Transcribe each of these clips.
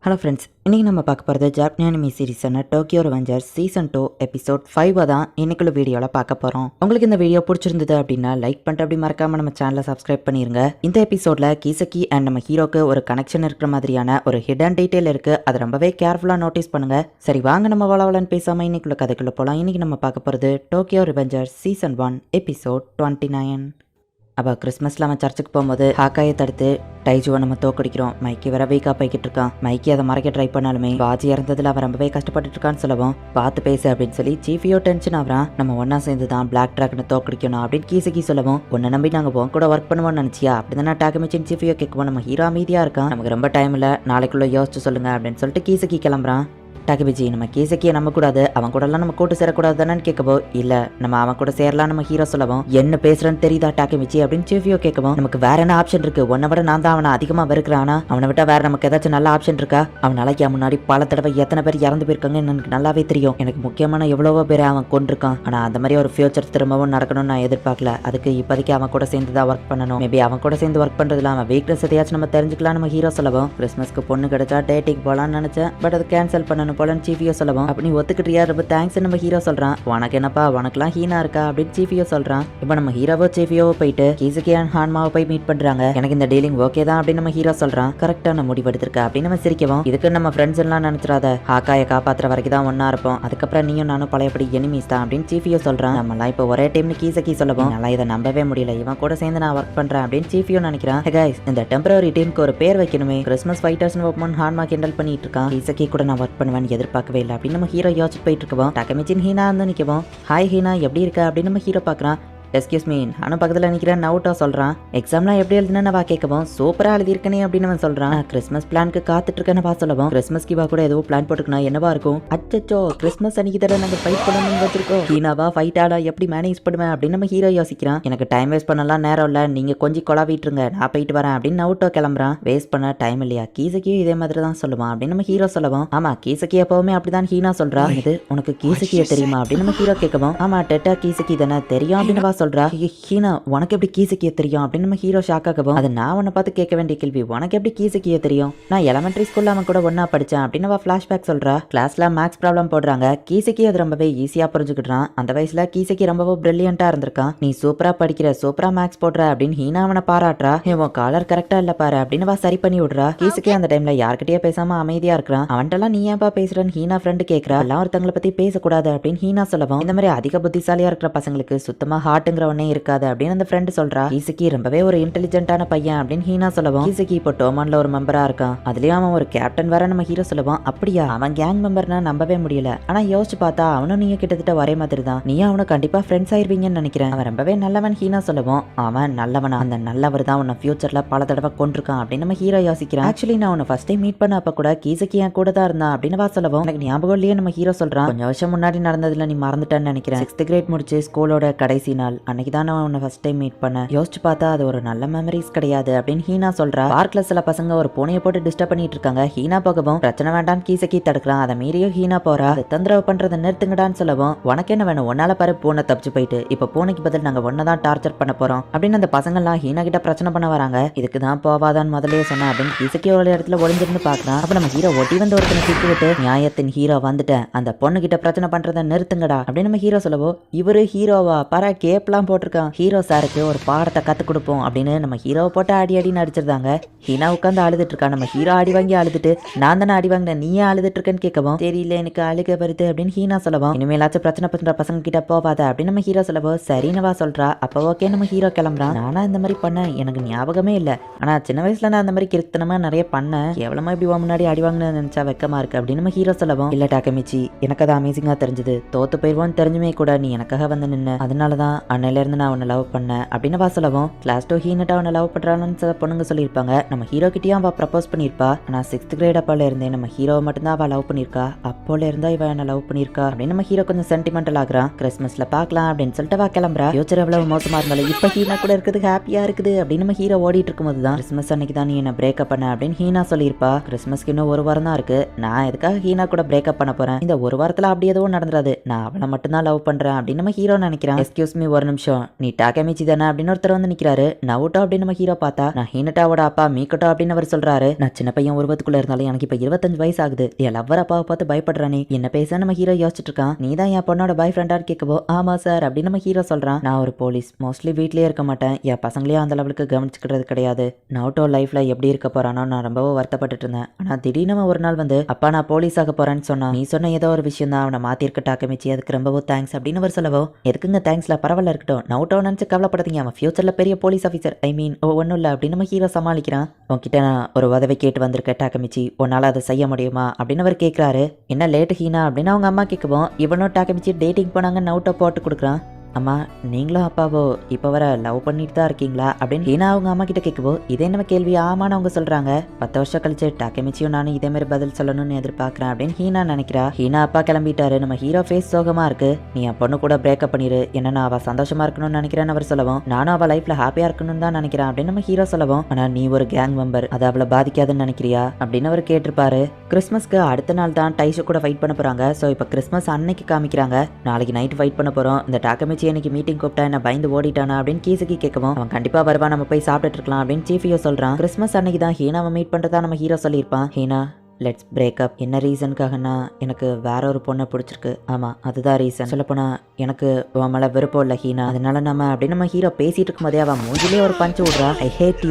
Hello friends, இன்றைக்கி நம்ம பார்க்க போகிறது ஜாப்பனீஸ் அனிமி சீரிஸான டோக்கியோ ரிவெஞ்சர்ஸ் சீசன் 2 எபிசோட் 5 தான் இன்னைக்குள்ள வீடியோவில் பார்க்க போகிறோம். உங்களுக்கு இந்த வீடியோ பிடிச்சிருந்தது அப்படின்னா லைக் பண்ணிட்டு அப்படி மறக்காமல் நம்ம சேனலை சப்ஸ்கிரைப் பண்ணிடுங்க. இந்த எபிசோடில் கீசக்கி அண்ட் நம்ம ஹீரோக்கு ஒரு கனெக்ஷன் இருக்கிற மாதிரியான ஒரு ஹிடன் டீட்டெயில் இருக்குது. அது ரொம்பவே கேர்ஃபுல்லாக நோட்டீஸ் பண்ணுங்கள். சரி வாங்க நம்ம வளவலன்னு பேசாமல் இன்னைக்குள்ள கதைக்குள்ளே போகலாம். இன்றைக்கி நம்ம பார்க்க போகிறது டோக்கியோ ரிவெஞ்சர்ஸ் சீசன் 1 எபிசோட் 29. அப்போ கிறிஸ்மஸில் அவன் சர்ச்சுக்கு போகும்போது ஹாக்காயை தடுத்து டைஜுவை நம்ம தோக்கடிக்கிறோம். மைக்கி வேற வீக்காக போய்கிட்டு இருக்கான். மைக்கி அதை மறைக்க ட்ரை பண்ணாலுமே பாஜி இறந்ததில் அவன் ரொம்பவே கஷ்டப்பட்டு இருக்கான்னு சொல்லவும் பார்த்து பேசு அப்படின்னு சொல்லி சீஃபியோ டென்ஷன் ஆகிறான். நம்ம ஒன்னா சேர்ந்து தான் பிளாக் ட்ராக்னு தோக்கடிக்கணும் அப்படின்னு கீசக்கி சொல்லவும் உன்னை நம்பி நாங்கள் உன் கூட ஒர்க் பண்ணுவோம்னு நினச்சியா அப்படி தானே டாக்கமிச்சின்னு சீஃபியோ கேட்குவோம். நம்ம ஹீரோ அமைதியாக இருக்கான். நமக்கு ரொம்ப டைம் இல்லை, நாளைக்குள்ளே யோசிச்சு சொல்லுங்க அப்படின்னு சொல்லிட்டு கீசக்கி கிளம்புறான். டாக்கபிஜி நம்ம கீசக்கியை நம்பக்கூடாது, அவன் கூடலாம் நம்ம கூட்டு சேரக்கூடாது தானு கேட்கவோ இல்லை நம்ம அவன் கூட சேரலாம் நம்ம ஹீரோ சொல்லவும் என்ன பேசுறேன்னு தெரியுதா டாக்கபிஜி அப்படின்னு சீஃபியோ கேட்கவும் நமக்கு வேற என்ன ஆப்ஷன் இருக்கு, உன்னை விட நான் தான் அவனை அதிகமாக வெறுக்கிறானா, அவனை விட்டா வேற நமக்கு ஏதாச்சும் நல்ல ஆப்ஷன் இருக்கா? அவன் நாளைக்கு முன்னாடி பல தடவை எத்தனை பேர் இறந்து போயிருக்காங்க எனக்கு நல்லாவே தெரியும். எனக்கு முக்கியமான எவ்வளவோ பேரை அவன் கொண்டிருக்கான். ஆனால் அந்த மாதிரி ஒரு ஃபியூச்சர் திரும்பவும் நடக்கணும்னு நான் எதிர்பார்க்கல. அதுக்கு இப்போதைக்கு அவன் கூட சேர்ந்து தான் ஒர்க் பண்ணணும். மேபி அவன் கூட சேர்ந்து ஒர்க் பண்ணுறதுல அவன் வீக்னஸ் எதையாச்சும் நம்ம தெரிஞ்சுக்கலாம் நம்ம ஹீரோ சொல்லவும் கிறிஸ்மஸ்க்கு பொண்ணு கிடைச்சா டேட்டிங் போகலான்னு நினச்சேன், பட் அது கேன்சல் பண்ணணும் போலன்னு சீஃபியோ சொல்லவும் அப்படி ஒத்துக்கிட்டியா ரொம்ப தேங்க்ஸ் நம்ம ஹீரோ சொல்றான். உனக்கு என்னப்பா உனக்குலாம் ஹீனா இருக்கா அப்படின்னு சீஃபியோ சொல்றான். இப்போ நம்ம ஹீரோவோ சீஃபியோவோ போயிட்டு கீசுகி அண்ட் ஹான்மாவை போய் மீட் பண்றாங்க. எனக்கு இந்த டீலிங் ஓகே தான் அப்படின்னு நம்ம ஹீரோ சொல்றான். கரெக்டான முடிவெடுத்திருக்கா அப்படின்னு நம்ம சிரிக்கவும் இதுக்கு நம்ம ஃப்ரெண்ட்ஸ் எல்லாம் நினைச்சிடாத, ஹாக்காயை காப்பாத்துற வரைக்கும் தான் ஒன்னா இருப்போம், அதுக்கப்புறம் நீயும் நானும் பழையபடி எனிமீஸ் தான் அப்படின்னு சீஃபியோ சொல்றான். நம்மளாம் இப்போ ஒரே டைம்னு கீசக்கி சொல்லவும் நல்லா இதை நம்பவே முடியல, இவன் கூட சேர்ந்து நான் ஒர்க் பண்றேன் அப்படின்னு சீஃபியோ நினைக்கிறான். கைஸ் இந்த டெம்பரரி டீமுக்கு ஒரு பேர் வைக்கணுமே, கிறிஸ்மஸ் ஃபைட்டர்ஸ் ஒப்பன் ஹான்மா கிண்டல் பண்ணிட்டு இருக்கான். கீசக்கி கூட நான் ஒர்க் பண்ணுவேன்னு எதிர்பார்க்கவே இல்லை அப்படின்னு நம்ம ஹீரோ யோசிச்சு போயிட்டு இருக்கவும் டக்கமிச்சின் ஹீனா வந்து நிற்கவும் ஹாய் ஹீனா எப்படி இருக்கா அப்படின்னு நம்ம ஹீரோ பார்க்குறான். எஸ்கியூஸ் மீ நானும் பக்கத்தில் நிற்கிறேன் நவுட்டா சொல்கிறான். எக்ஸாம்லாம் எப்படி எழுதுனேன்னு வா கேட்கவும் சூப்பராக எழுதியிருக்கனே அப்படின்னு அவன் சொல்கிறான். கிறிஸ்மஸ் பிளானுக்கு காத்துட்டு இருக்கேன்னு வா சொல்லவும் கிறிஸ்மஸ்க்கு வா கூட ஏதோ பிளான் போட்டுக்கணும் என்னவா இருக்கும்? அச்சோ கிறிஸ்மஸ் அன்னைக்கு தடவை நாங்கள் ஃபைட் பண்ணணும்னு வச்சிருக்கோம். ஹீனாவா ஃபைட் ஆடா எப்படி மேனேஜ் பண்ணுவேன் அப்படின்னு நம்ம ஹீரோ யோசிக்கிறான். எனக்கு டைம் வேஸ்ட் பண்ணலாம் நேரம் இல்லை, நீங்கள் கொஞ்சம் கொலாவிட்டுருங்க நான் போயிட்டு வரேன் அப்படின்னு நவுட்டோ கிளம்புறான். வேஸ்ட் பண்ண டைம் இல்லையா, கீசக்கியும் இதே மாதிரி தான் சொல்லுவான் அப்படின்னு நம்ம ஹீரோ சொல்லவும் ஆமா கீசக்கி எப்பவுமே அப்படிதான் ஹீனா சொல்றா. இது உனக்கு கீசக்கிய தெரியுமா அப்படின்னு நம்ம ஹீரோ கேட்கவும் ஆமா டெட்டா கீசக்கி தானே தெரியும் அப்படின்னு வா சொல்றா. ஹீனா உனக்கு எப்படி கீசக்கிய தெரியும் அப்படின்னு நம்ம ஹீரோ ஷாக் ஆகவும் அது நான் உன்னை பார்த்து கேட்க வேண்டிய கேள்வி, உனக்கு எப்படி கீசக்கிய தெரியும்? நான் எலிமெண்டரி ஸ்கூல்ல அவன் கூட ஒன்னா படிச்சேன் அப்படின்னு ஃபிளாஷ்பேக் சொல்றா. கிளாஸ்ல மேக்ஸ் ப்ராப்ளம் போடுறாங்க, கீசக்கி அது ரொம்பவே ஈஸியா புரிஞ்சுக்கிட்டான். அந்த வயசுல கீசக்கி ரொம்பவே பிரில்லியண்டா இருந்திருக்கான். நீ சூப்பரா படிக்கிற, சூப்பரா மேக்ஸ் போடுற அப்படின்னு ஹீனா அவனை பாராட்டுறா. இவன் காலர் கரெக்டா இல்ல பாரு அப்படின்னு சரி பண்ணி விடுறா. கீசக்கி அந்த டைம்ல யார்கிட்டயே பேசாம அமைதியா இருக்கிறான். அவன்கிட்டலாம் நீ ஏன்பா பேசுறன்னு ஹீனா ஃப்ரெண்டு கேட்கறா. எல்லாம் ஒருத்தங்களை பத்தி பேசக்கூடாது அப்படின்னு ஹீனா சொல்லவும் இந்த மாதிரி அதிக புத்திசாலியா இருக்கிற பசங்களுக்கு சுத்தமா ஹார்ட்ங்கிற ஒன்னே இருக்காது அப்படின்னு அந்த ஃப்ரெண்ட் சொல்றா. கீசக்கி ரொம்பவே ஒரு இன்டெலிஜென்ட்டான பையன் அப்படின்னு ஹீனா சொல்லவும் கீசக்கி இப்போ டோமான்ல ஒரு மெம்பரா இருக்கான், அதுலயும் அவன் ஒரு கேப்டன் வேற நம்ம ஹீரோ சொல்லவும் அப்படியா அவன் கேங் மெம்பர்னா நம்பவே முடியல. ஆனா யோசிச்சு பார்த்தா அவனும் நீங்க கிட்டத்தட்ட ஒரே மாதிரி தான், நீ அவனை கண்டிப்பா ஃப்ரெண்ட்ஸ் ஆயிருவீங்கன்னு நினைக்கிறேன். அவன் ரொம்பவே நல்லவன் ஹீனா சொல்லவும் அவன் நல்லவனா, அந்த நல்லவர் தான் உன்னை ஃபியூச்சர்ல பல தடவை கொண்டிருக்கான் அப்படின்னு நம்ம ஹீரோ யோசிக்கிறான். ஆக்சுவலி நான் உன்னை ஃபர்ஸ்ட் டைம் மீட் பண்ண அப்ப கூட கீசக்கி என் கூட தான் இருந்தான் அப்படின்னு சொல்லவும் எனக்கு ஞாபகம் இல்லையே நம்ம ஹீரோ சொல்றான். கொஞ்சம் வருஷம் முன்னாடி நடந்ததுல நீ மறந்துட்டேன்னு நினைக்கிறேன். 6th கிரேட் முடிச்சு ஸ்கூலோட கடைசி நாள் அன்னைக்கு தான் நான் உன்னை ஃபர்ஸ்ட் டைம் மீட் பண்ண. யோசிச்சு பார்த்தா அது ஒரு நல்ல மெமரிஸ் கிடையாது அப்படின்னு ஹீனா சொல்றா. பார்க்ல சில பசங்க ஒரு பூனையை போட்டு டிஸ்டர்ப் பண்ணிட்டு இருக்காங்க. ஹீனா போகவும் பிரச்சனை வேண்டான்னு கீசக்கி தடுக்கிறான். அதை மீறியும் ஹீனா போறா. தொந்தரவு பண்றதை நிறுத்துங்கடான்னு சொல்லவும் உனக்கு என்ன வேணும், ஒன்னால பாரு பூனை தப்பிச்சு போயிட்டு இப்ப பூனைக்கு பதில் நாங்க ஒன்னதான் டார்ச்சர் பண்ண போறோம் அப்படின்னு அந்த பசங்க எல்லாம் ஹீனா கிட்ட பிரச்சனை பண்ண வராங்க. இதுக்கு தான் போவாதான்னு முதலே சொன்னேன் அப்படின்னு கீசக்கி ஒரு இடத்துல ஒளிஞ்சிருந்து பாக்குறான். அப்ப நம்ம ஹீரோ ஒட்டி வந்து ஒருத்தனை சிக்கி விட்டு நியாயத்தின் ஹீரோ வந்துட்டேன், அந்த பொண்ணு கிட்ட பிரச்சனை பண்றதை நிறுத்துங்கடா அப்படின்னு நம்ம ஹீரோ சொல்லவோ இவரு ஹீரோவா பாரா கேப்லாம் போட்டிருக்கான். ஹீரோ சாருக்கு ஒரு பாடத்தை கத்து கொடுப்போம் அப்படின்னு நம்ம ஹீரோவை போட்டு அடி அடின்னு அடிச்சிருந்தாங்க. ஹீனா உட்காந்து அழுதுட்டு இருக்கா. நம்ம ஹீரோ அடி வாங்கி அழுதுட்டு நான் தானே அடி வாங்கினேன் நீயே அழுதுட்டு இருக்கேன்னு கேட்கவும் தெரியல எனக்கு அழுக வருது அப்படின்னு ஹீனா சொல்லவும் இனிமேலாச்சும் பிரச்சனை பண்ற பசங்க கிட்ட போவாத அப்படின்னு நம்ம ஹீரோ சொல்லவோ சரின்னு சொல்றா. அப்போ ஓகே நம்ம ஹீரோ கிளம்புறான். நானா இந்த மாதிரி பண்ண எனக்கு ஞாபகமே இல்லை, ஆனா சின்ன வயசுல நான் அந்த மாதிரி கிறுத்தனமா நிறைய பண்ணேன், கேவலமா இப்படி முன்னாடி அடி வாங்கினு நினைச்சா வெக்கமா இருக்கு அப்படின்னு நம்ம ஹீரோ சொல்லவும் இல்ல டாக்கமிச்சி எனக்கு அது அமேசிங்கா தெரிஞ்சது, தோத்து போயிருவோன்னு தெரிஞ்சுமே கூட நீ எனக்காக வந்து நின்று, அதனாலதான் அன்னையில இருந்து நான் உன்னை லவ் பண்ணேன் அப்படின்னு சொல்லவும் கிளாஸ் 2 ஹீனட்டா அவனை லவ் பண்றான்னு சில பொண்ணுங்க சொல்லியிருப்பாங்க. நம்ம ஹீரோ கிட்டயும் அவ ப்ரப்போஸ் பண்ணியிருப்பா. ஆனா 6th கிரேட் அப்பால இருந்தே நம்ம ஹீரோவை மட்டும்தான் அவ லவ் பண்ணியிருக்கா. அப்போல இருந்தா இவ என்ன லவ் பண்ணியிருக்கா அப்படின்னு நம்ம ஹீரோ கொஞ்சம் சென்டிமெண்டல் ஆகுறான். கிறிஸ்மஸ்ல பாக்கலாம் அப்படின்னு சொல்லிட்டு வா கிளம்புறா. ஃபியூச்சர் எவ்வளவு மோசமா இருந்தாலும் இப்ப ஹீனா கூட இருக்குது ஹாப்பியா இருக்குது அப்படின்னு நம்ம ஹீரோ ஓடிட்டு இருக்கும்போது தான் கிறிஸ்மஸ் அன்னைக்கு தான் நீ என்ன பிரேக்கப் பண்ண அப்படின்னு ஹீனா சொல்லியிருப்பா. கிறிஸ்மஸ்க்கு இன்னும் ஒரு வாரம் தான் இருக்கு, நான் எதுக்காக ஹீனா கூட பிரேக்கப் பண்ண போறேன், இந்த ஒரு வாரத்துல அப்படி எதுவும் நடந்துடாது, நான் அவளை மட்டும் தான் லவ் பண்றேன் அப்படின்னு நம்ம ஹீரோ நினைக்கிறான். எக்ஸ்கியூஸ் மீ ஒரு நிமிஷம் நீ டாக்கமிச்சி தானே அப்படின்னு ஒருத்தர் வந்து நிக்கிறாரு. நவுட்டோ அப்படின்னு நம்ம ஹீரோ பார்த்தா நான் ஹீனட்டாவோட அப்பா மீக்கட்டோ அப்படின்னு அவர் சொல்றாரு. நான் சின்ன பையன் உருவத்துக்குள்ள இருந்தாலும் எனக்கு இப்ப 25 வயசு ஆகுது. என் லவ்வர் அப்பாவை பார்த்து பயப்படுறானே என்ன பேச நம்ம ஹீரோ யோசிச்சுட்டு இருக்கான். நீ தான் என் பொண்ணோட பாய் ஃப்ரெண்டான்னு கேட்கவோ ஆமா சார் அப்படின்னு நம்ம ஹீரோ சொல்றான். நான் ஒரு போலீஸ், மோஸ்ட்லி வீட்லயே இருக்க மாட்டேன். என் பசங்களையும் அந்த லெவலுக்கு கவனிச்சுக்கிறது கிடையாது. நவுட்டோ லைஃப்ல எப்படி இருக்க போறானோ நான் ரொம்பவும் வருத்தப்பட்டு இருந்தேன். ஆனா திடீர்னு ஒரு நாள் வந்து அப்பா நான் போலீஸ் ஆக போறேன்னு சொன்னா நீ சொன்ன ஏதோ ஒரு விஷயம் தான் அவனை மாத்திருக்க டாக்கமிச்சி, அதுக்கு ரொம்பவும் தேங்க்ஸ் அப்படின்னு அவர் சொல்லவோ எதுக்குங்க தேங்க்ஸ்ல பரவாயில்ல இருக்கட்டும், நவுட்டோ நினைச்சு கவலைப்படாதீங்க, அவன் ஃபியூச்சர்ல பெரிய போலீஸ் ஆஃபீஸர், ஐ மீன் ஒன்றும் இல்லை அப்படின்னு நம்ம ஹீரோ சமாளிக்கிறான். உன்கிட்ட நான் ஒரு உதவி கேட்டு வந்திருக்க டாக்கமிச்சி, உன்னால அதை செய்ய முடியுமா அப்படின்னு அவர் கேட்கிறாரு. என்ன லேட் ஹீனா அப்படின்னு அவங்க அம்மா கேட்கவும் இவனும் டாக்கமிச்சி டேட்டிங் போனாங்க நவுட்டோ போட்டு கொடுக்குறான். அம்மா நீங்களும் அப்பாவோ இப்போ வர லவ் பண்ணிட்டு தான் இருக்கீங்களா அப்படின்னு ஹீனா அவங்க அம்மா கிட்ட கேட்கவோ இதே நம்ம கேள்வி ஆமான்னு அவங்க சொல்றாங்க. 10 வருஷம் கழிச்சு டாக்கமிச்சியும் நானும் இதே மாதிரி பதில் சொல்லணும்னு எதிர்பார்க்கறேன் அப்படின்னு ஹீனா நினைக்கிறா. ஹீனா அப்பா கிளம்பிட்டாரு. நம்ம ஹீரோ ஃபேஸ் சோகமா இருக்கு. நீ என் பொண்ணு கூட பிரேக்கப் பண்ணிரு, என்னன்னா அவ சந்தோஷமா இருக்கணும்னு நினைக்கிறேன்னு அவர் சொல்லவும் நானும் அவ லைஃப்ல ஹாப்பியா இருக்கணும்னு தான் நினைக்கிறேன் அப்படின்னு நம்ம ஹீரோ சொல்லவும் ஆனா நீ ஒரு கேங் மெம்பர், அது அவளை பாதிக்காதுன்னு நினைக்கிறியா அப்படின்னு அவர் கேட்டிருப்பாரு. கிறிஸ்மஸ்க்கு அடுத்த நாள் தான் டைஷு கூட ஃபைட் பண்ண போறாங்க. ஸோ இப்போ கிறிஸ்மஸ் அன்னைக்கு காமிக்கிறாங்க. நாளைக்கு நைட் ஃபைட் பண்ண போறோம். இந்த டாக்கமிச்சி எனக்கு மீட்டிங் கூப்பிட்டா என்ன பயந்து ஓடிட்டானா அப்படின்னு கீசுக்கு கேட்கவும் அவன் கண்டிப்பா வருவான், நம்ம போய் சாப்பிட்டு இருக்கலாம் அப்படின்னு சீஃபியோ சொல்றான். கிறிஸ்மஸ் அன்னைக்கு தான் ஹீனாவை மீட் பண்றதா நம்ம ஹீரோ சொல்லியிருப்பான். Heena let's breakup. என்ன ரீசனுக்காகனா எனக்கு வேற ஒரு பொண்ணை பிடிச்சிருக்கு. ஆமா அதுதான் ரீசன். சொல்லப்போனா எனக்கு உன் மேல விருப்பம் இல்லை ஹீனா, அதனால நம்ம அப்படின்னு நம்ம ஹீரோ பேசிட்டு இருக்கும் போதே அவன் மூஞ்சிலே ஒரு பஞ்சு விடுறா. ஐ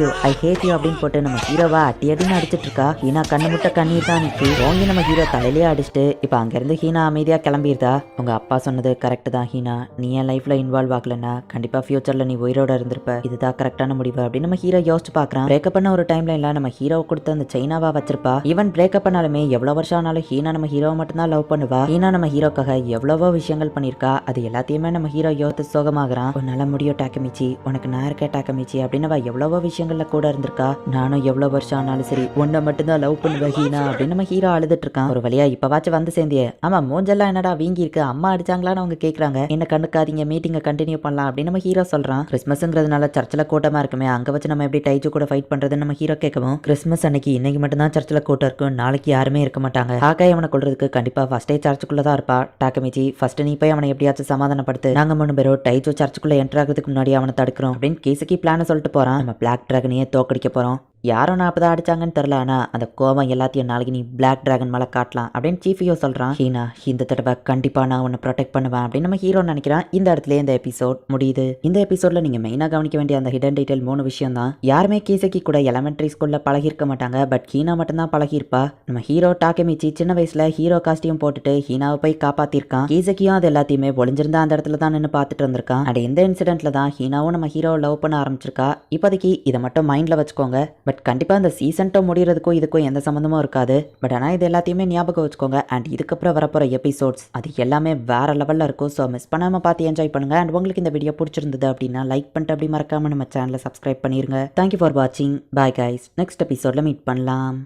ஹேட் யூ அப்படின்னு போட்டு நம்ம ஹீரோவா அடின்னு அடிச்சிட்டு இருக்கா. ஹீனா கண்ணு முட்டை கண்ணீர் தான் நிக்கி ஓங்கி நம்ம ஹீரோ தலையிலேயே அடிச்சுட்டு இப்ப அங்கிருந்து ஹீனா அமைதியா கிளம்பிடுதா. உங்க அப்பா சொன்னது கரெக்ட் தான் ஹீனா, நீ என் லைஃப்ல இன்வால்வ் ஆகலன்னா கண்டிப்பா ஃபியூச்சர்ல நீ உயிரோட இருந்திருப்ப. இதுதான் கரெக்டான முடிவு அப்படின்னு நம்ம ஹீரோ யோசிச்சு பாக்குறான். பிரேக்கப் பண்ண ஒரு டைம்ல இல்ல நம்ம ஹீரோ கொடுத்த அந்த செயினாவா வச்சிருப்பா. ஈவன் பிரேக்கப் பண்ணாலுமே எவ்வளவு வருஷம் ஆனாலும் ஹீனா நம்ம ஹீரோ மட்டும் தான் லவ் பண்ணுவா. ஹீனா நம்ம ஹீரோக்காக எவ்வளவோ விஷயங்கள் பண்ணிருக்கா. அது எல்லாத்தையுமே நம்ம ஹீரோ யோசித்து சோகமாகறான். உன்னால முடியும் டாக்கமிச்சி, உனக்கு நான் இருக்க டாக்கமிச்சி அப்படின்னு அவ எவ்வளவோ விஷயங்கள்ல கூட இருந்திருக்கா. நானும் எவ்வளவு வருஷம் ஆனாலும் சரி உன்னை மட்டும் தான் லவ் பண்ணுவேன் ஹீனா அப்படின்னு நம்ம ஹீரோ அழுதுட்டு இருக்கான். ஒரு வழியா இப்பவாச்சும் வந்து சேர்ந்தியே. ஆமா மூஞ்செல்லாம் என்னடா வீங்கி இருக்கு, அம்மா அடிச்சாங்களான்னு அவங்க கேக்குறாங்க. என்ன கண்ணுக்காதீங்க, மீட்டிங்கை கண்டினியூ பண்ணலாம் அப்படின்னு நம்ம ஹீரோ சொல்றான். கிறிஸ்மஸ்ங்கிறதுனால சர்ச்சில் கூட்டமா இருக்குமே, அங்க வச்சு நம்ம எப்படி டைஜு கூட ஃபைட் பண்றதுன்னு நம்ம ஹீரோ கேட்கவும் கிறிஸ்மஸ் அன்னைக்கு இன்னைக்கு மட்டும் தான் சர்ச்சில் கூட்டம் இருக்கும், நாளைக்கு யாருமே இருக்க மாட்டாங்க. ஹாக்காய் அவனை கொள்றதுக்கு கண்டிப்பா ஃபர்ஸ்டே சர்ச்சுக்குள்ள தான் இருப்பா. டாக்கமிச்சி ஃபர்ஸ்ட் நீ போய் அவனை எப்படியாச்சும் சமாதானப்படுத்து, நாங்க 3 பேரும் டைஜோ சர்ச்சுக்குள்ள என்டர் ஆகிறதுக்கு முன்னாடி அவனை தடுக்கிறோம் அப்படின்னு கேசுக்கி பிளான சொல்லிட்டு போறான். நம்ம பிளாக் டிராகனையே தோக்கடிக்க போறோம். யாரும் நான் அப்பதான் அடிச்சாங்கன்னு தெரியல, ஆனா அந்த கோவம் எல்லாத்தையும் நாளைக்கு நீ பிளாக் டிராகன் மேல காட்டலாம் அப்படின்னு சீஃபியோ சொல்றான். ஹீனா இந்த தடவை கண்டிப்பா நான் உன்னை ப்ரொடெக்ட் பண்ணுவேன் அப்படின்னு நம்ம ஹீரோ நினைக்கிறான். இந்த இடத்துல இந்த எபிசோட் முடியுது. இந்த எபிசோட்ல நீங்க மெயினா கவனிக்க வேண்டிய அந்த ஹிடன் டீடைல் 3 விஷயம் தான். யாருமே கீசக்கி கூட எலிமெண்டரி ஸ்கூல்ல பழகிருக்க மாட்டாங்க. பட் ஹீனா மட்டும் தான் பழகிருப்பா. நம்ம ஹீரோ டாக்கமிச்சி சின்ன வயசுல ஹீரோ காஸ்டியூம் போட்டுட்டு ஹீனாவை போய் காப்பாத்திருக்கான். கீசக்கியும் அது எல்லாத்தையுமே ஒளிஞ்சிருந்தா அந்த இடத்துல தான் நின்று பார்த்துட்டு இருந்திருக்கான். அண்ட் இந்த இன்சிடென்ட்ல தான் ஹீனாவும் நம்ம ஹீரோ லவ் பண்ண ஆரம்பிச்சிருக்கா. இப்போதைக்கு இதை மட்டும் மைண்ட்ல வச்சுக்கோங்க. பட் கண்டிப்பா இந்த சீசன் 2 முடியறதுக்கும் இதுக்கும் எந்த சம்மந்தமும் இருக்காது. பட் ஆனால் இது எல்லாத்தையுமே ஞாபகம் வச்சுக்கோங்க. அண்ட் இதுக்கப்புறம் வரப்போற எபிசோட்ஸ் அது எல்லாமே வேற லெவல்ல இருக்கும். ஸோ மிஸ் பண்ணாம பார்த்து என்ஜாய் பண்ணுங்க. அண்ட் உங்களுக்கு இந்த வீடியோ பிடிச்சிருந்தது அப்படின்னா லைக் பண்ணிட்டு அப்படி மறக்காம நம்ம சேனலை சப்ஸ்கிரைப் பண்ணிருங்க. தேங்க்யூ ஃபார் வாட்சிங். Bye guys. நெக்ஸ்ட் எபிசோட்ல மீட் பண்ணலாம்.